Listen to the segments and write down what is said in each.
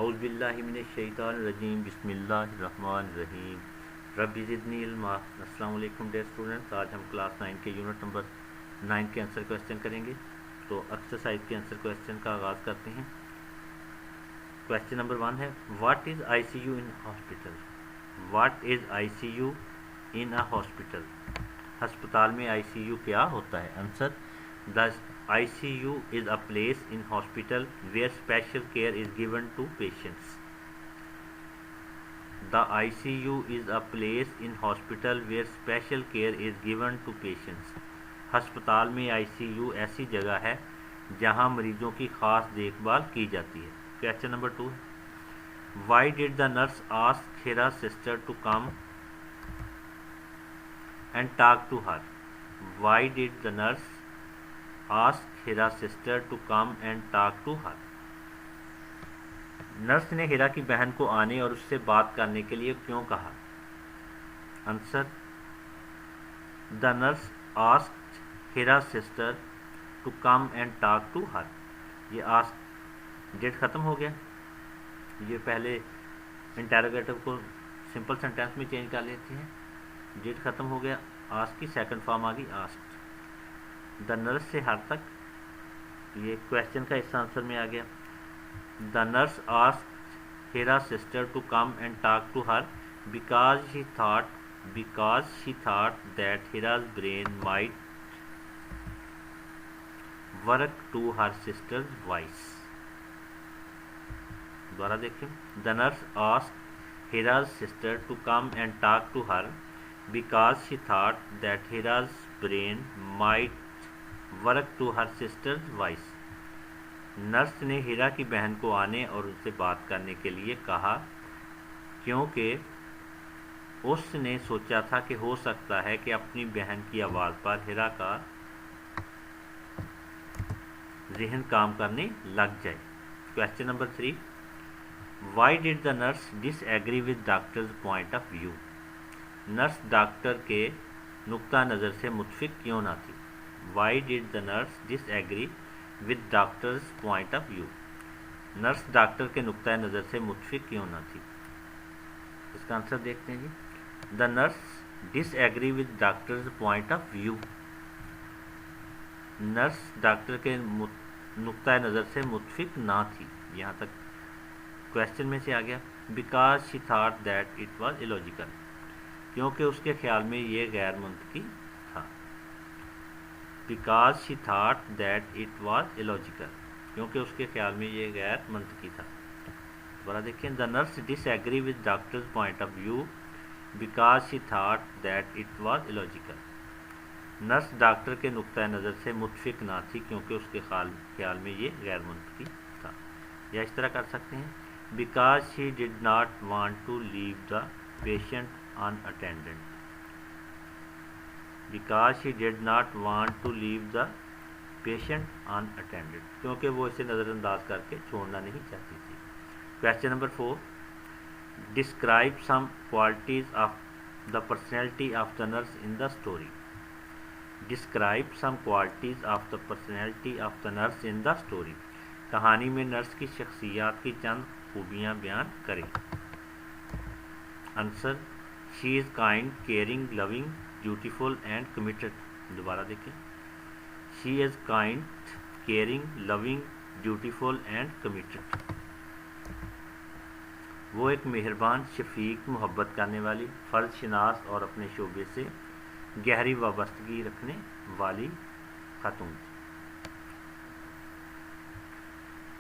औज़ु बिल्लाहि मिनश शैतानिर रजीम बिस्मिल्लाहिर्रहमानिर्रहीम रब्बि ज़िदनी इल्मा। अस्सलाम वालेकुम डियर स्टूडेंट्स, आज हम क्लास 9 के यूनिट नंबर 9 के आंसर क्वेश्चन करेंगे। तो एक्सरसाइज के आंसर क्वेश्चन का आगाज़ करते हैं। क्वेश्चन नंबर 1 है, what is ICU in hospital. What is ICU in a hospital. अस्पताल में आईसीयू क्या होता है। Answer, the ICU is a place in hospital where special care is given to patients. The ICU is a place in hospital where special care is given to patients. अस्पताल में ICU ऐसी जगह है जहां मरीजों की खास देखभाल की जाती है। Question number 2, Why did the nurse ask her sister to come and talk to her? Why did the nurse ask Hira sister to come and talk to her. Nurse ने हिरा की बहन को आने और उससे बात करने के लिए क्यों कहा। Answer, the nurse asked Hira sister to come and talk to her. ये आस्क डेट ख़त्म हो गया, ये पहले इंटेरोगेटिव को सिंपल सेंटेंस में चेंज कर लेते हैं। डेट ख़त्म हो गया, आस्क की सेकंड फॉर्म आ गई आस्क्ड। द नर्स से हर तक, ये क्वेश्चन का इस आंसर में आ गया। The nurse asked Hira sister to come and talk to her because she thought that Hira's brain might work to her sisters voice. दोबारा देखें, the nurse asked Hira's sister to come and talk to her because she thought that Hira's brain might work to her sisters voice. Nurse ने हिरा की बहन को आने और उससे बात करने के लिए कहा क्योंकि उसने सोचा था कि हो सकता है कि अपनी बहन की आवाज़ पर हिरा का जहन काम करने लग जाए। Question number 3, Y did the nurse disagree with doctors point of view. Nurse doctor के नुक्ता नज़र से मुतफिक क्यों ना थी। Why did the nurse disagree with doctor's point of view? Nurse doctor के नुक्ता नज़र से मुतफिक क्यों ना थी। इसका आंसर देखते हैं जी। The nurse disagree with doctors point of view. Nurse doctor के नुक्ता नज़र से मुतफिक ना थी, यहाँ तक क्वेश्चन में से आ गया। Because she thought that it was illogical, क्योंकि उसके ख्याल में ये गैर मंतकी था। Because she thought that it was illogical, क्योंकि उसके ख्याल में ये गैर मंतकी था। दोबारा देखें, the nurse disagree with doctors point of view because she thought that it was illogical. Nurse doctor के नुक्ता नज़र से मुतफिक ना थी क्योंकि उसके ख्याल में ये गैर मंतकी था। या इस तरह कर सकते हैं, because she did not want to leave the patient unattended. Because she did not want to leave the patient unattended, क्योंकि वो इसे नज़रअंदाज करके छोड़ना नहीं चाहती थी। Question number 4, describe some qualities of the personality of the nurse in the story. Describe some qualities of the personality of the nurse in the story. कहानी में नर्स की शख्सियत की चंद खूबियाँ बयान करें। Answer, she is kind, caring, loving, beautiful and committed. दोबारा देखें, she is kind, caring, loving, beautiful and committed. वो एक मेहरबान, शफीक, मोहब्बत करने वाली, फ़र्ज शनास और अपने शोबे से गहरी वाबस्तगी रखने वाली खातून थी।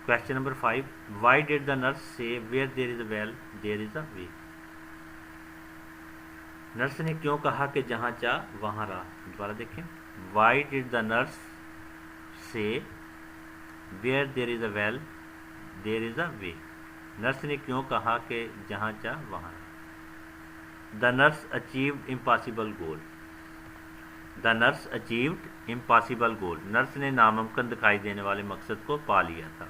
Question number 5, why did the nurse say where there is a will there is a way. Nurse ने क्यों कहा कि जहाँ चाह वहाँ राह। दोबारा देखें, why did the nurse say where there is a will there is a way. Nurse ने क्यों कहा कि जहाँ चाह वहाँ राह। The nurse achieved impossible goal. The nurse achieved impossible goal. Nurse ने नामुमकिन दिखाई देने वाले मकसद को पा लिया था।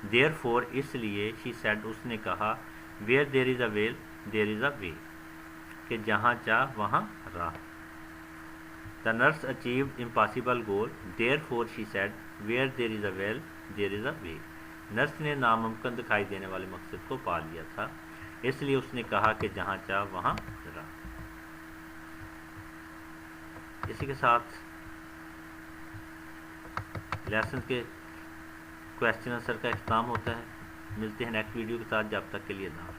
देयर फोर, इसलिए, शी सेड, उसने कहा, where there is a will there is a way, कि जहाँ चाह वहाँ राह। The nurse achieved impossible goal, therefore she said, where there is a will there is a way. Nurse ने नामुमकिन दिखाई देने वाले मकसद को पा लिया था, इसलिए उसने कहा कि जहाँ चाह वहाँ रह। इसी के साथ लेसन के क्वेश्चन आंसर का इख्तिताम होता है। मिलते हैं नेक्स्ट वीडियो के साथ, जब तक के लिए ना।